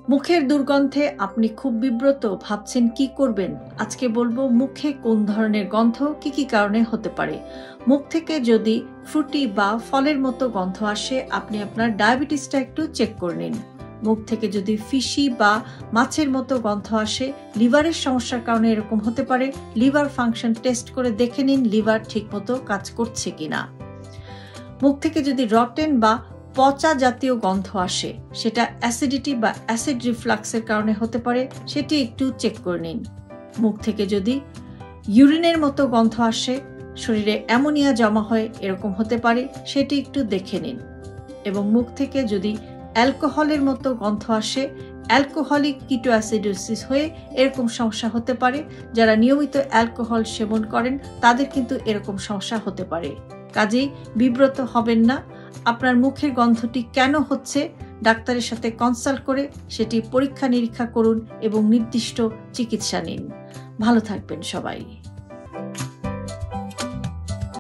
মুখের দুর্গন্ধে আপনি খুব বিব্রত, ভাবছেন কি করবেন? আজকে বলবো মুখে কোন ধরনের গন্ধ কি কারণে হতে পারে। মুখ থেকে যদি ফ্রুটি বা ফলের মতো গন্ধ আসে, আপনি আপনার ডায়াবেটিসটা একটু চেক করে নিন। মুখ থেকে যদি ফিশি বা মাছের মতো গন্ধ আসে, লিভারের সমস্যার কারণে এরকম হতে পারে। লিভার ফাংশন টেস্ট করে দেখে নিন লিভার ঠিকমতো কাজ করছে কিনা। মুখ থেকে যদি রটেন বা পচা জাতীয় গন্ধ আসে, সেটা অ্যাসিডিটি বা অ্যাসিড রিফ্লাক্সের কারণে হতে পারে, সেটি একটু চেক করে নিন। মুখ থেকে যদি ইউরিনের মতো গন্ধ আসে, শরীরে অ্যামোনিয়া জমা হয়, এরকম হতে পারে, সেটি একটু দেখে নিন। এবং মুখ থেকে যদি অ্যালকোহলের মতো গন্ধ আসে, অ্যালকোহলিক কিটোঅ্যাসিডোসিস হয়ে এরকম সমস্যা হতে পারে। যারা নিয়মিত অ্যালকোহল সেবন করেন তাদের কিন্তু এরকম সমস্যা হতে পারে। কাজেই বিব্রত হবেন না। আপনার মুখের গন্ধটি কেন হচ্ছে, ডাক্তারের সাথে কনসাল্ট করে সেটি পরীক্ষা নিরীক্ষা করুন এবং নির্দিষ্ট চিকিৎসা নিন। ভালো থাকবেন সবাই।